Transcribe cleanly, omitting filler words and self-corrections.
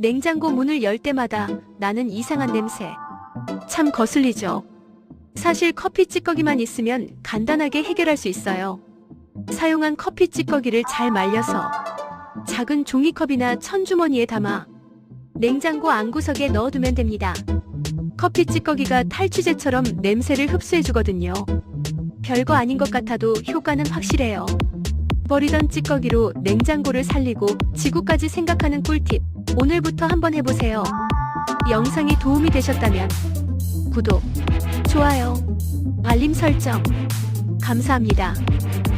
냉장고 문을 열 때마다 나는 이상한 냄새. 참 거슬리죠. 사실 커피 찌꺼기만 있으면 간단하게 해결할 수 있어요. 사용한 커피 찌꺼기를 잘 말려서 작은 종이컵이나 천주머니에 담아 냉장고 안구석에 넣어두면 됩니다. 커피 찌꺼기가 탈취제처럼 냄새를 흡수해주거든요. 별거 아닌 것 같아도 효과는 확실해요. 버리던 찌꺼기로 냉장고를 살리고 지구까지 생각하는 꿀팁, 오늘부터 한번 해보세요. 영상이 도움이 되셨다면 구독, 좋아요, 알림 설정 감사합니다.